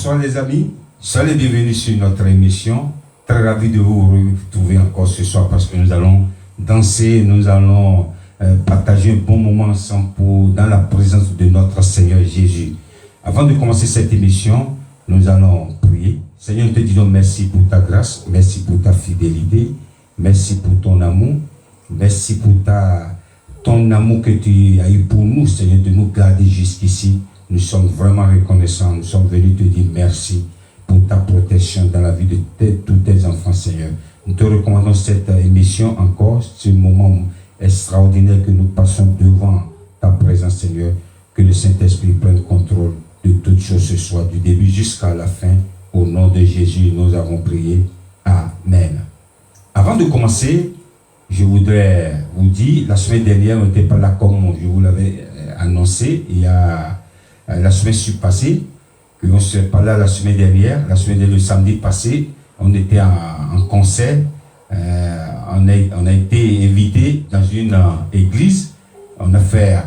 Bonsoir les amis, soyez les bienvenus sur notre émission. Très ravi de vous retrouver encore ce soir parce que nous allons danser, nous allons partager un bon moment ensemble dans la présence de notre Seigneur Jésus. Avant de commencer cette émission, nous allons prier. Seigneur, nous te disons merci pour ta grâce, merci pour ta fidélité, merci pour ton amour, merci pour ton amour que tu as eu pour nous, Seigneur, de nous garder jusqu'ici. Nous sommes vraiment reconnaissants, nous sommes venus te dire merci pour ta protection dans la vie de tous tes enfants, Seigneur. Nous te recommandons cette émission encore, ce moment extraordinaire que nous passons devant ta présence, Seigneur. Que le Saint-Esprit prenne contrôle de toutes choses ce soir, du début jusqu'à la fin. Au nom de Jésus, nous avons prié. Amen. Avant de commencer, je voudrais vous dire, la semaine dernière, on n'était pas là comme je vous l'avais annoncé. Il y a la semaine passée, que on ne serait pas là la semaine dernière, le samedi passé, on était en concert, on a été invité dans une église, on a fait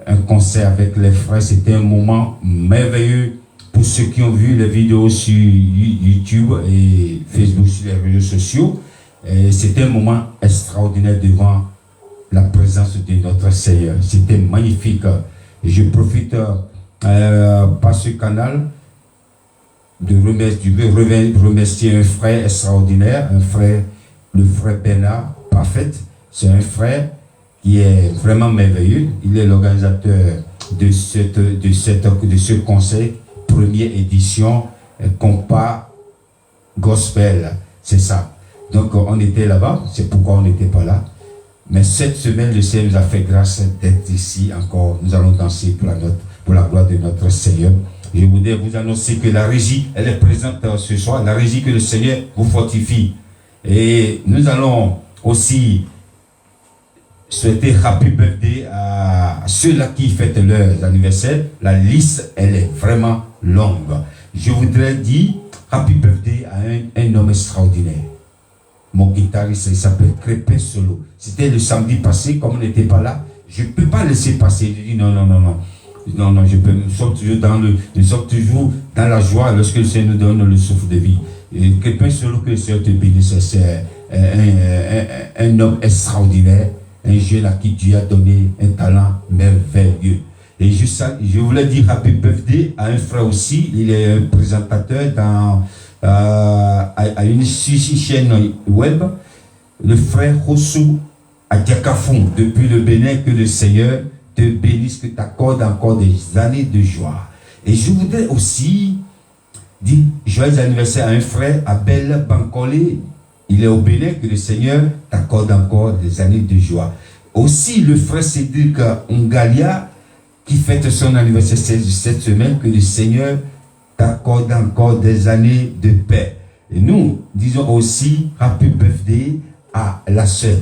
un concert avec les frères, c'était un moment merveilleux pour ceux qui ont vu les vidéos sur YouTube et Facebook, sur les réseaux sociaux. C'était un moment extraordinaire devant la présence de notre Seigneur, c'était magnifique. Et je profite par ce canal de remercier un frère extraordinaire, le frère Bernard Parfait. C'est un frère qui est vraiment merveilleux. Il est l'organisateur de ce concert, première édition, Compas Gospel. C'est ça. Donc on était là-bas, c'est pourquoi on n'était pas là. Mais cette semaine, le Seigneur nous a fait grâce d'être ici encore. Nous allons danser pour la gloire de notre Seigneur. Je voudrais vous annoncer que la régie, elle est présente ce soir. La régie, que le Seigneur vous fortifie. Et nous allons aussi souhaiter Happy Birthday à ceux-là qui fêtent leur anniversaire. La liste, elle est vraiment longue. Je voudrais dire Happy Birthday à un homme extraordinaire. Mon guitariste, il s'appelle Crépin Solo. C'était le samedi passé, comme on n'était pas là. Je ne peux pas laisser passer. Je dis non, nous sommes toujours dans la joie lorsque le Seigneur nous donne le souffle de vie. Crépin Solo, que le Seigneur te bénisse, c'est un homme extraordinaire, un jeune à qui Dieu a donné un talent merveilleux. Et je voulais dire Happy Birthday à un frère aussi. Il est un présentateur à une chaîne web, le frère Rossou Adjakafon, depuis le Bénin. Que le Seigneur te bénisse, que t'accorde encore des années de joie. Et je voudrais aussi dire joyeux anniversaire à un frère, Abel Bankole. Il est au Bénin. Que le Seigneur t'accorde encore des années de joie. Aussi le frère Cédric Ungalia, qui fête son anniversaire cette semaine. Que le Seigneur t'accorde encore des années de paix. Et nous disons aussi Happy Birthday à la sœur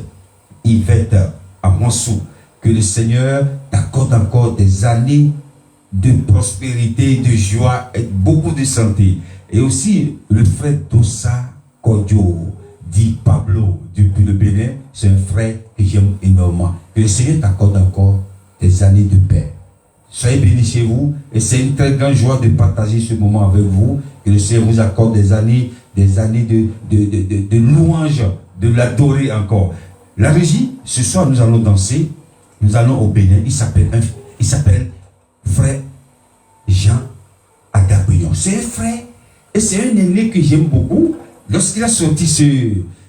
Yvette Amansou. Que le Seigneur t'accorde encore des années de prospérité, de joie et beaucoup de santé. Et aussi le frère Dossa Kodjo, dit Pablo, depuis le Bénin. C'est un frère que j'aime énormément. Que le Seigneur t'accorde encore des années de paix. Soyez bénis chez vous, et c'est une très grande joie de partager ce moment avec vous. Que le Seigneur vous accorde des années de louange, de l'adorer encore. La régie, ce soir nous allons danser, nous allons au Bénin. Il s'appelle frère Jean Adabouillon. C'est un frère, et c'est un aîné que j'aime beaucoup. Lorsqu'il a sorti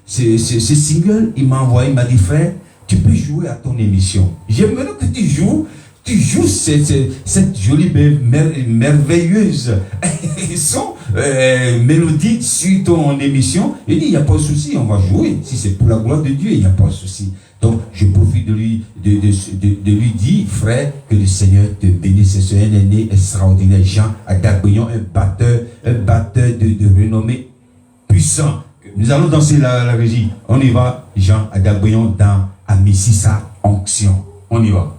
ce single, il m'a envoyé, il m'a dit frère, tu peux jouer à ton émission. J'aimerais que tu joues cette jolie merveilleuse son mélodie sur ton émission. Il dit il n'y a pas de souci, on va jouer. Si c'est pour la gloire de Dieu, il n'y a pas de souci. Donc je profite de lui dire, frère, que le Seigneur te bénisse. C'est un aîné extraordinaire, Jean Adabouillon, un batteur de renommée puissant. Nous allons danser la régie. On y va, Jean Adabouillon dans Amisisa Onction. On y va.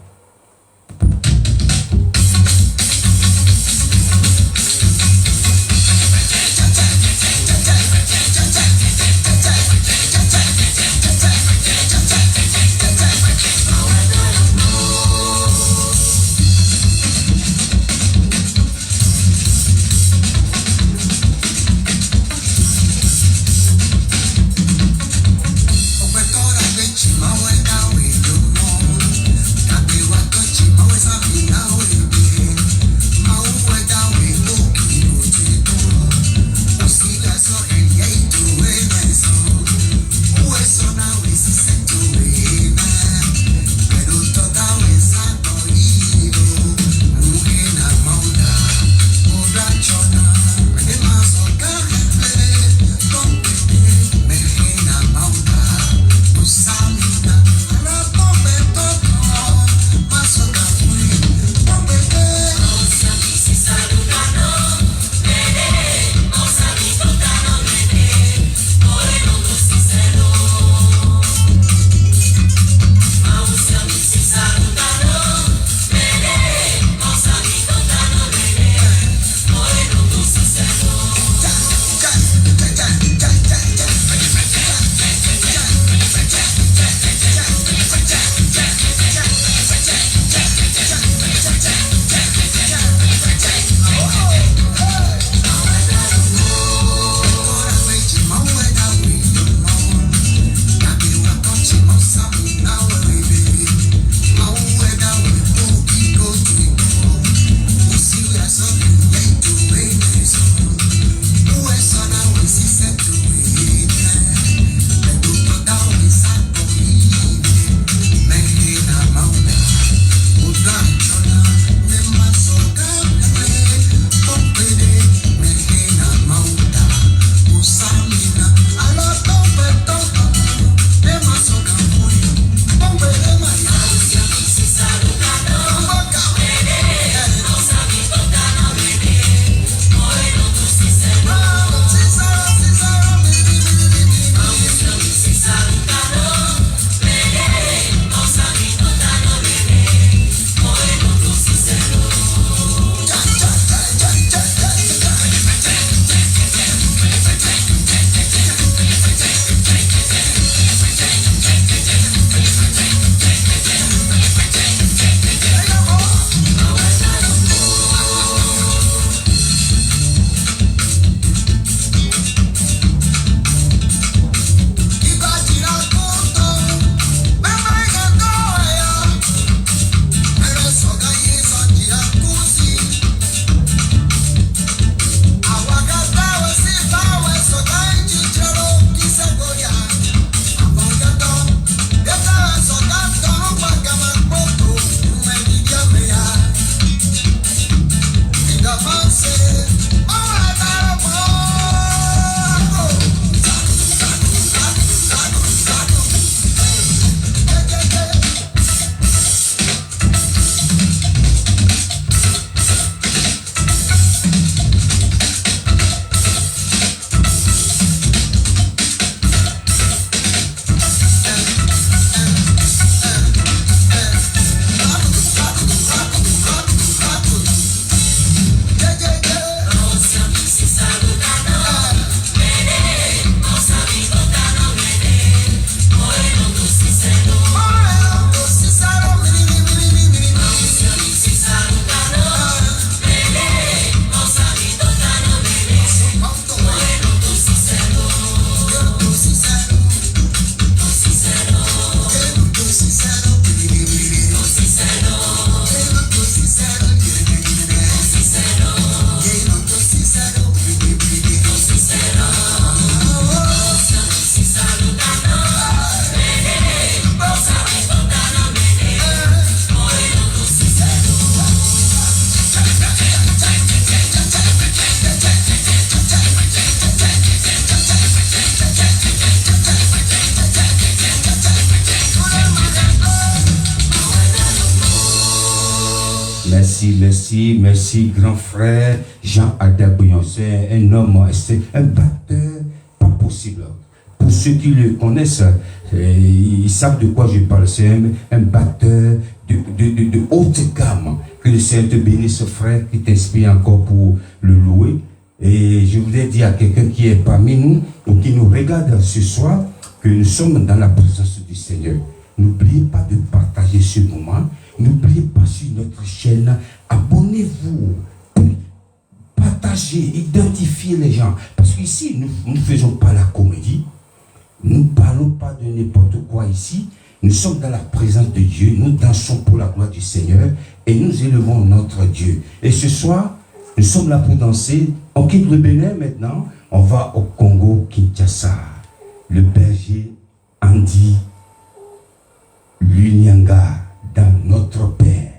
merci, grand frère Jean Adabouillon. C'est un homme, c'est un batteur pas possible. Pour ceux qui le connaissent, ils savent de quoi je parle. C'est un batteur de haute gamme. Que le Seigneur te bénisse, frère, qui t'inspire encore pour le louer. Et je voudrais dire à quelqu'un qui est parmi nous ou qui nous regarde ce soir que nous sommes dans la présence du Seigneur. N'oubliez pas de partager ce moment. N'oubliez pas sur notre chaîne. Abonnez-vous. Partagez, identifiez les gens. Parce qu'ici, nous ne faisons pas la comédie. Nous ne parlons pas de n'importe quoi ici. Nous sommes dans la présence de Dieu. Nous dansons pour la gloire du Seigneur. Et nous élevons notre Dieu. Et ce soir, nous sommes là pour danser. On quitte le Bénin maintenant. On va au Congo, Kinshasa. Le berger Andy Lunyanga, dans notre Père.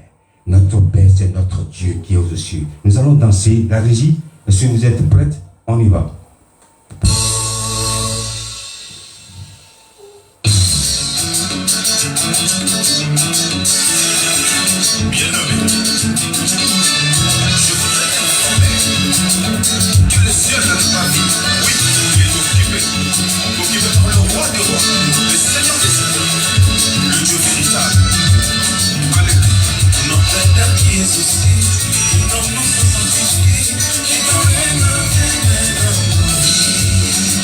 Notre Père, c'est notre Dieu qui est aux cieux. Nous allons danser. La régie, est-ce que vous êtes prêtes? On y va. Bien-aimé, je voudrais t'informer que le ciel de ta vie, oui, il est occupé par le roi des rois, le Seigneur des seigneurs, le Dieu véritable. Alléluia. Notre Père qui est aux cieux, ton nom soit sanctifié, qui ton règne vienne dans nos vies,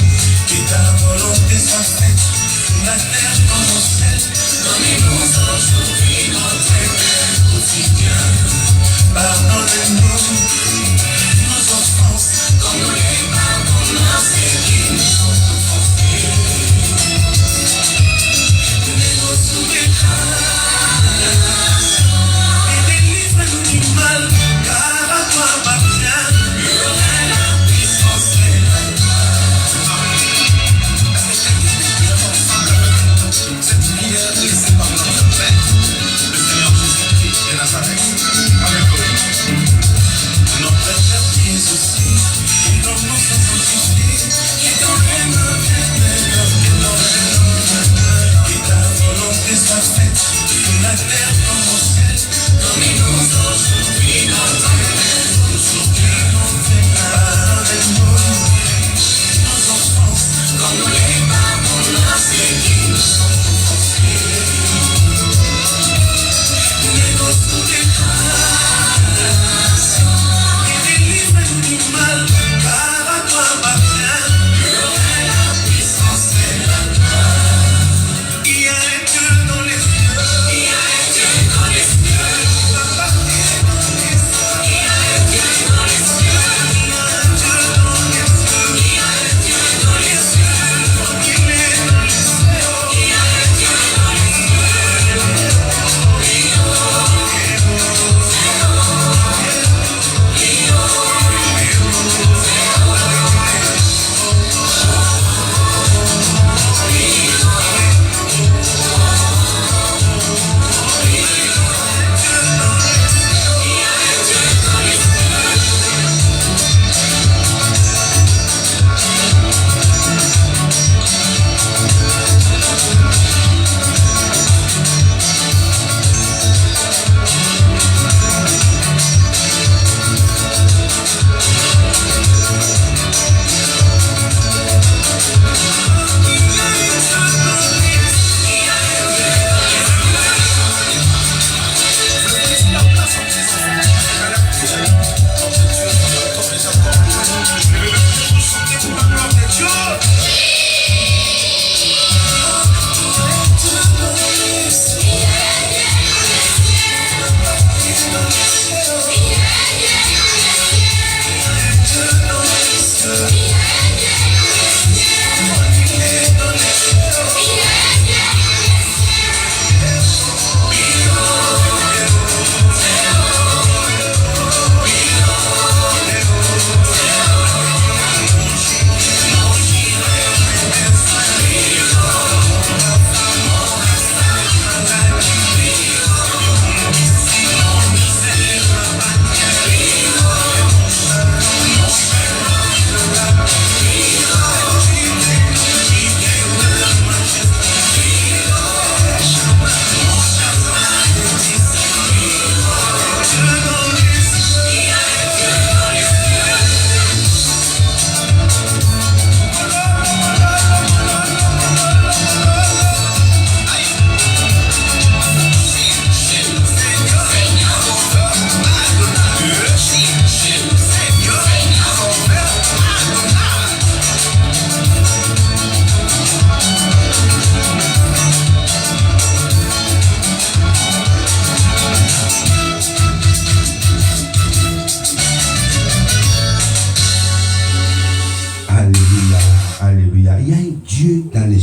que ta volonté soit faite, sur la terre comme au ciel. Donnez-nous aujourd'hui notre pain quotidien. Pardonnez-nous nos offenses, comme nous les pardonnons à ceux qui nous ont offensés. Donnez-nous sous les grâces et délivre-nous du mal, car à toi appartient le règne, la puissance et la gloire. Est-ce que quelqu'un peut prier ensemble avec nous cette prière laissée par notre Père, le Seigneur Jésus-Christ de Nazareth? Alléluia.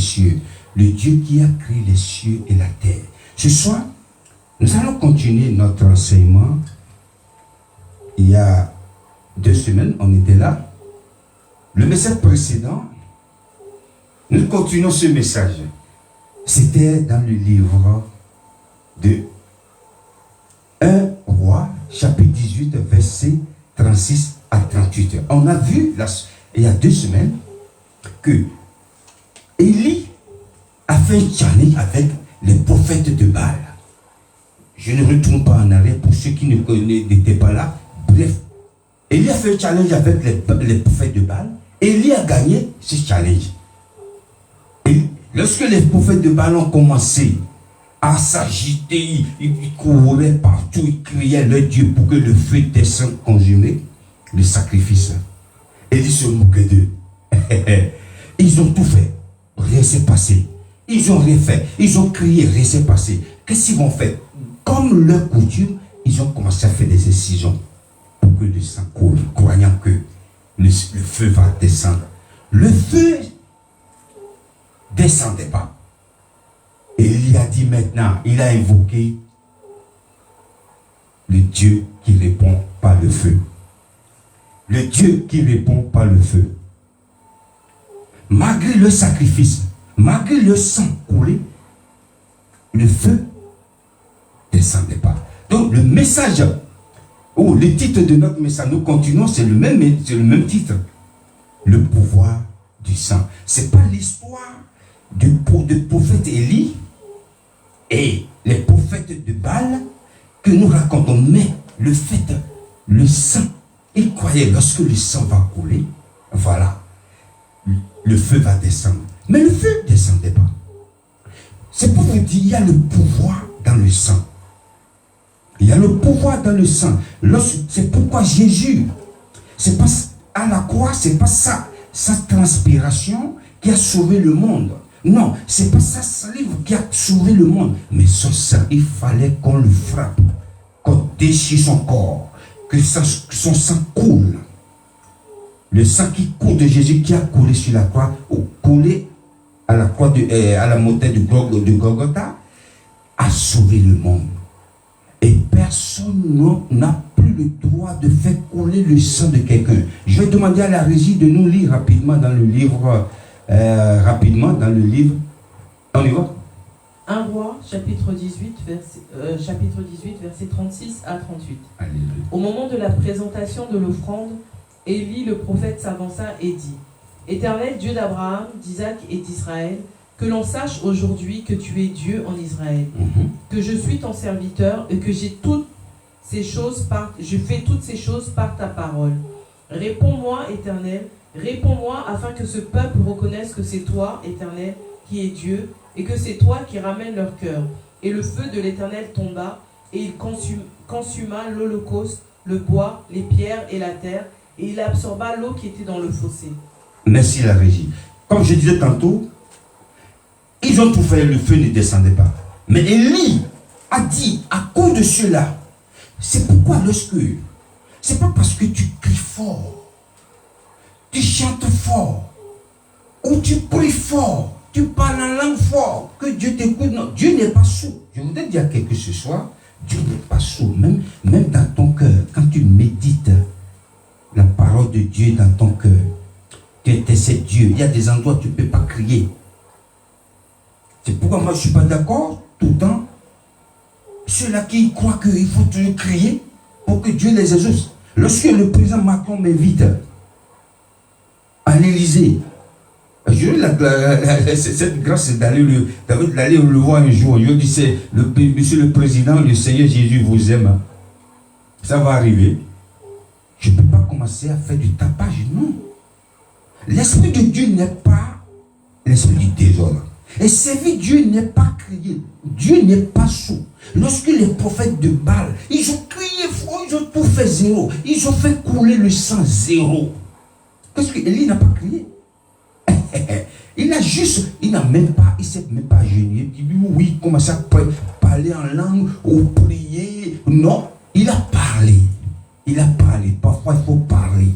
cieux, le Dieu qui a créé les cieux et la terre. Ce soir, nous allons continuer notre enseignement. Il y a 2 semaines, on était là. Le message précédent, nous continuons ce message. C'était dans le livre de 1 Roi, chapitre 18, verset 36 à 38. On a vu, il y a 2 semaines, que Élie a fait un challenge avec les prophètes de Baal. Je ne retourne pas en arrière pour ceux qui n'étaient pas là. Bref, Élie a fait un challenge avec les prophètes de Baal. Élie a gagné ce challenge. Et lorsque les prophètes de Baal ont commencé à s'agiter, ils couraient partout, ils criaient leur Dieu pour que le feu descende consommer le sacrifice. Élie se moquait d'eux. Ils ont tout fait. Rien s'est passé. Ils ont rien fait. Ils ont crié, rien s'est passé. Qu'est-ce qu'ils vont faire? Comme leur coutume, ils ont commencé à faire des incisions pour que le sang coule, croyant que le feu va descendre. Le feu descendait pas. Et il a dit maintenant, il a invoqué le Dieu qui répond par le feu. Le Dieu qui répond par le feu. Malgré le sacrifice, malgré le sang coulé, le feu ne descendait pas. Donc le message, ou le titre de notre message, nous continuons, c'est le même titre. Le pouvoir du sang. Ce n'est pas l'histoire du prophète Élie et les prophètes de Baal que nous racontons, mais le fait, le sang, ils croyaient lorsque le sang va couler, voilà, le feu va descendre. Mais le feu ne descendait pas. C'est pour vous dire, il y a le pouvoir dans le sang. Il y a le pouvoir dans le sang. C'est pourquoi Jésus, c'est pas à la croix, c'est pas sa transpiration qui a sauvé le monde. Non, c'est pas sa salive qui a sauvé le monde. Mais son sang, il fallait qu'on le frappe, qu'on déchire son corps, que son sang coule. Le sang qui coule de Jésus qui a coulé sur la croix, ou coulé à la croix à la montagne de Golgotha, a sauvé le monde. Et personne n'a plus le droit de faire couler le sang de quelqu'un. Je vais demander à la régie de nous lire rapidement dans le livre. On y va? 1 Roi, chapitre 18, verset 36 à 38. Alléluia. Au moment de la présentation de l'offrande, Élie le prophète s'avança et dit: Éternel Dieu d'Abraham, d'Isaac et d'Israël, que l'on sache aujourd'hui que tu es Dieu en Israël, que je suis ton serviteur et que je fais toutes ces choses par ta parole. Réponds-moi, Éternel, réponds-moi afin que ce peuple reconnaisse que c'est toi, Éternel, qui es Dieu, et que c'est toi qui ramènes leur cœur. Et le feu de l'Éternel tomba, et il consuma l'holocauste, le bois, les pierres et la terre, et il absorba l'eau qui était dans le fossé. Merci la régie. Comme je disais tantôt, ils ont tout fait, le feu ne descendait pas. Mais Élie a dit, à cause de cela, c'est pourquoi c'est pas parce que tu cries fort, tu chantes fort, ou tu pries fort, tu parles en langue fort, que Dieu t'écoute. Non, Dieu n'est pas sourd. Je voudrais dire quelque chose ce soir, Dieu n'est pas sourd. Même dans ton cœur, quand tu médites la parole de Dieu dans ton cœur, tu intercèdes Dieu. Il y a des endroits où tu ne peux pas crier. C'est pourquoi moi je ne suis pas d'accord tout le temps. Ceux-là qui croient qu'il faut toujours crier pour que Dieu les exauce. Lorsque le président Macron m'invite à l'Élysée, j'ai eu cette grâce d'aller le voir un jour. Je lui dis, Monsieur le Président, le Seigneur Jésus vous aime. Ça va arriver. Je ne peux pas commencer à faire du tapage, non. L'Esprit de Dieu n'est pas l'esprit du désordre. Et servir Dieu n'est pas crier. Dieu n'est pas sourd. Lorsque les prophètes de Baal, ils ont crié fort, ils ont tout fait zéro. Ils ont fait couler le sang zéro. Qu'est-ce que Élie n'a pas crié? Il n'a même pas, il s'est même pas gêné. Il dit oui, il commence à parler en langue ou prier. Non, il a parlé. Il a parlé. Parfois, il faut parler.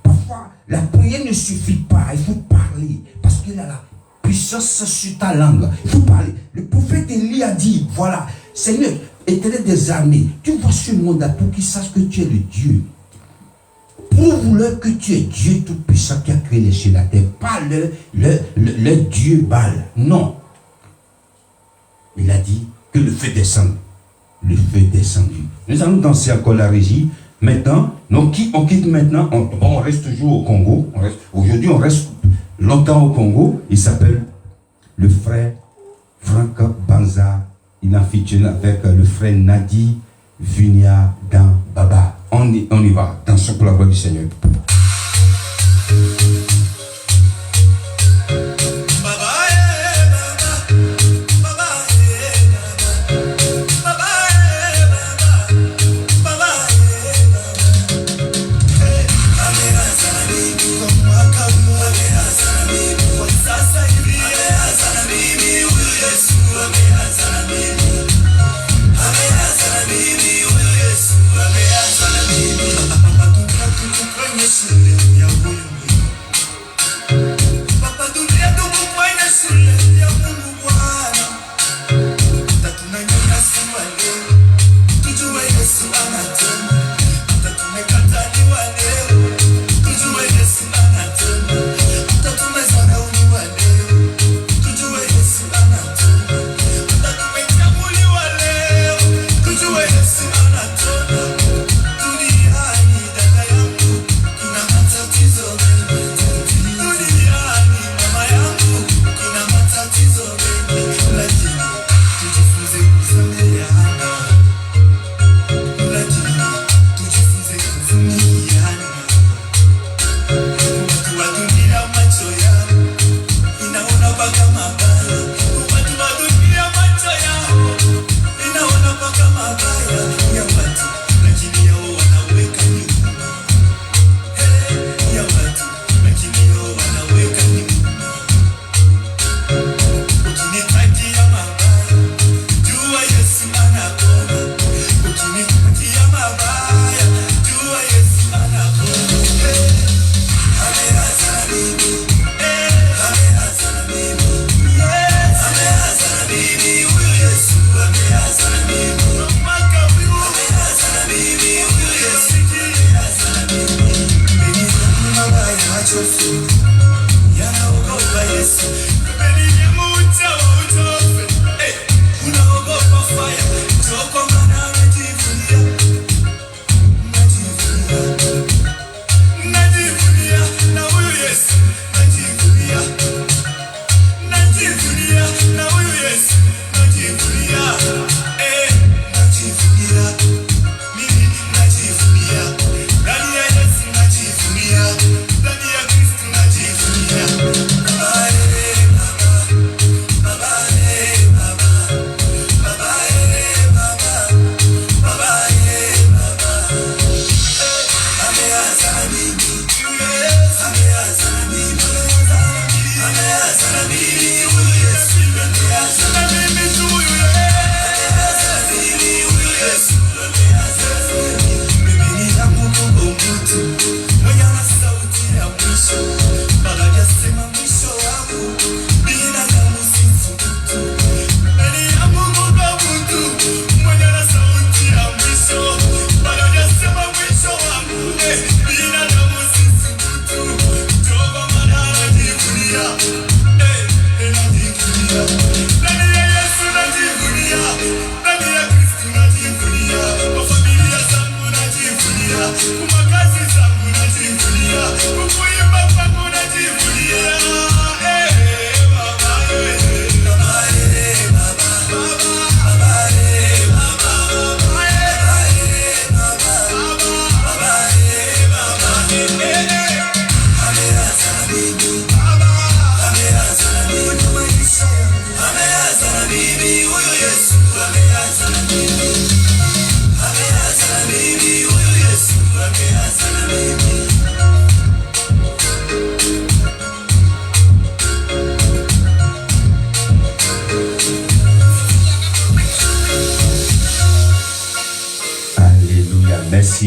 Parfois, la prière ne suffit pas. Il faut parler. Parce qu'il a la puissance sur ta langue. Il faut parler. Le prophète Élie a dit, voilà, Seigneur, Éternel des armées, tu vois ce monde-là pour qu'ils sachent que tu es le Dieu. Prouve-leur que tu es Dieu tout-puissant qui a créé les cieux et la terre. Pas le Dieu Baal. Non. Il a dit que le feu descende. Le feu est descendu. Nous allons danser encore la régie. Maintenant, on quitte maintenant. On reste toujours au Congo. Aujourd'hui, on reste longtemps au Congo. Il s'appelle le frère Franck Banza. Il a featuring avec le frère Nadi Vunia dans Baba. On y va. Dansons pour la gloire du Seigneur.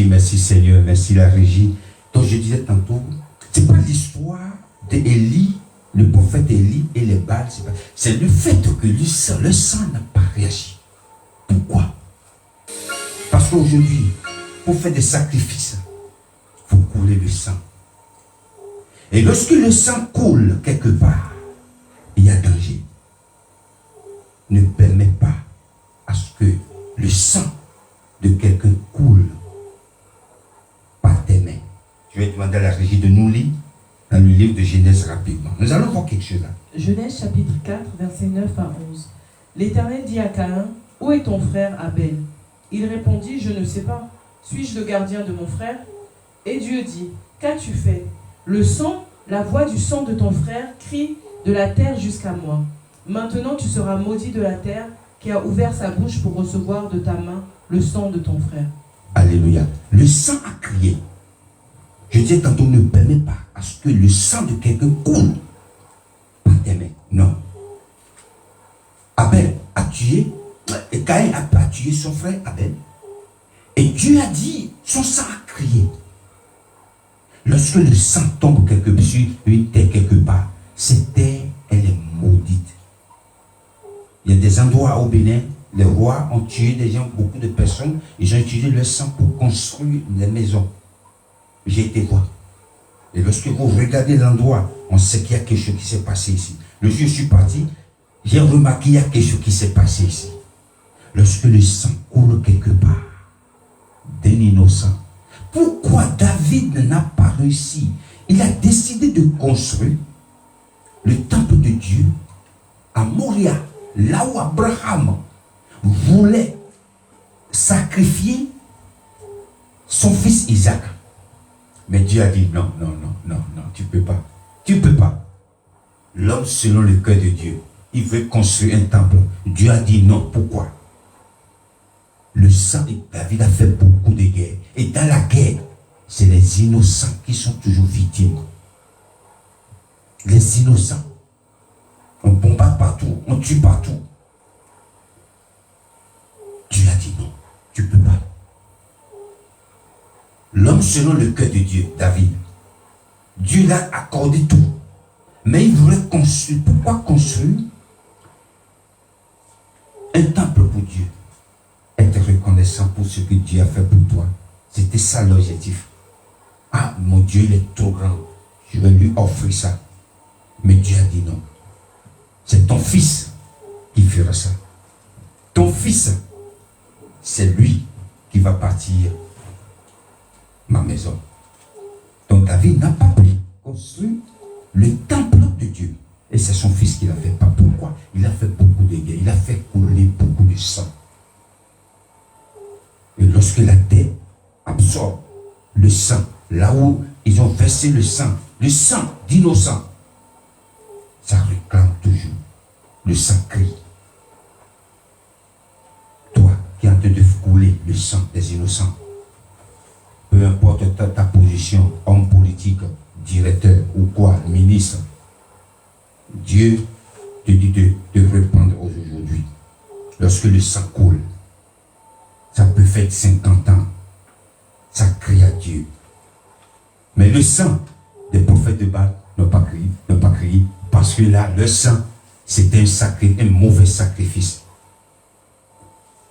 Merci Seigneur, merci la régie. Donc je disais tantôt, c'est pas l'histoire d'Élie le prophète Élie et les Baals, c'est le fait que le sang n'a pas réagi. Pourquoi? Parce qu'aujourd'hui, pour faire des sacrifices, il faut couler le sang. Et lorsque le sang coule quelque part, il y a danger. Ne permets pas à ce que le sang de quelqu'un coule par tes mains. Je vais demander à la régie de nous lire dans le livre de Genèse rapidement. Nous allons voir quelque chose là. Genèse chapitre 4, versets 9 à 11. L'Éternel dit à Caïn, « Où est ton frère Abel ?» Il répondit, « Je ne sais pas. Suis-je le gardien de mon frère ?» Et Dieu dit, « Qu'as-tu fait? Le sang, la voix du sang de ton frère crie de la terre jusqu'à moi. Maintenant tu seras maudit de la terre qui a ouvert sa bouche pour recevoir de ta main le sang de ton frère. » Alléluia. Le sang a crié. Je disais tantôt, ne permets pas à ce que le sang de quelqu'un coule par tes mains. Non. Abel a tué, et Caïn a tué son frère Abel. Et Dieu a dit, son sang a crié. Lorsque le sang tombe sur une terre quelque part, cette terre, elle est maudite. Il y a des endroits au Bénin, les rois ont tué des gens, beaucoup de personnes, ils ont utilisé leur sang pour construire des maisons. J'ai été voir. Et lorsque vous regardez l'endroit, on sait qu'il y a quelque chose qui s'est passé ici. Le jour où je suis parti, j'ai remarqué qu'il y a quelque chose qui s'est passé ici. Lorsque le sang coule quelque part d'un innocent, pourquoi David n'a pas réussi? Il a décidé de construire le temple de Dieu à Moria, là où Abraham voulait sacrifier son fils Isaac. Mais Dieu a dit non, tu peux pas. Tu peux pas. L'homme selon le cœur de Dieu, il veut construire un temple. Dieu a dit non. Pourquoi? Le sang de David a fait beaucoup de guerres. Et dans la guerre, c'est les innocents qui sont toujours victimes. Les innocents. On bombarde partout, on tue partout. Dieu a dit non, tu peux pas. L'homme selon le cœur de Dieu, David, Dieu l'a accordé tout. Mais il voulait construire. Pourquoi construire un temple pour Dieu? Être reconnaissant pour ce que Dieu a fait pour toi. C'était ça l'objectif. Ah, mon Dieu, il est trop grand. Je vais lui offrir ça. Mais Dieu a dit non. C'est ton fils qui fera ça. Ton fils, c'est lui qui va partir ma maison. Donc David n'a pas pu construire le temple de Dieu. Et c'est son fils qui l'a fait. Pas pourquoi. Il a fait beaucoup de guerres. Il a fait couler beaucoup de sang. Et lorsque la terre absorbe le sang, là où ils ont versé le sang d'innocents, ça réclame toujours. Le sang crie. Toi qui es en train de couler le sang des innocents, peu importe ta position, homme politique, directeur ou quoi, ministre, Dieu te dit de répandre aujourd'hui. Lorsque le sang coule, ça peut faire 50 ans, ça crie à Dieu. Mais le sang des prophètes de Baal n'a pas crié, parce que là, le sang, c'était un mauvais sacrifice.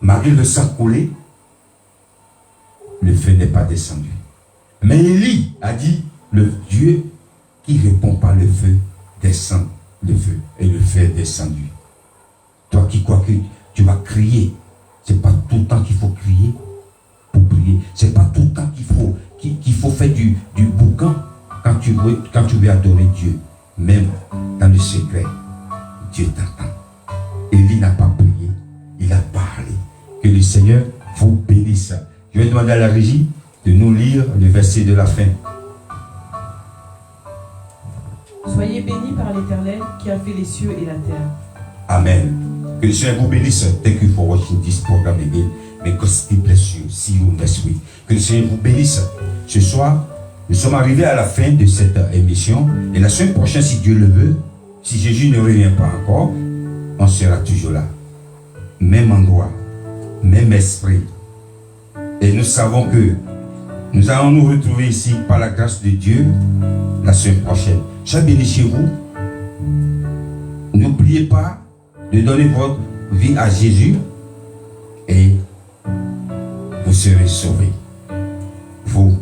Malgré le sang coulé, le feu n'est pas descendu. Mais Élie a dit, le Dieu qui ne répond pas le feu, descend le feu. Et le feu est descendu. Toi qui crois que tu vas crier, c'est pas tout le temps qu'il faut crier pour prier. C'est pas tout le temps qu'il faut faire du boucan quand tu veux adorer Dieu. Même dans le secret, Dieu t'entend. Élie n'a pas prié, il a parlé. Que le Seigneur vous bénisse. Je vais demander à la régie de nous lire le verset de la fin. Soyez bénis par l'Éternel qui a fait les cieux et la terre. Amen. Que le Seigneur vous bénisse. Thank you for watching this program again. May God still bless you. See you next week. Que le Seigneur vous bénisse. Ce soir, nous sommes arrivés à la fin de cette émission. Et la semaine prochaine, si Dieu le veut, si Jésus ne revient pas encore, on sera toujours là. Même endroit, même esprit. Et nous savons que nous allons nous retrouver ici par la grâce de Dieu la semaine prochaine. Soyez bénis chez vous. n'oubliez pas de donner votre vie à Jésus et vous serez sauvés. Vous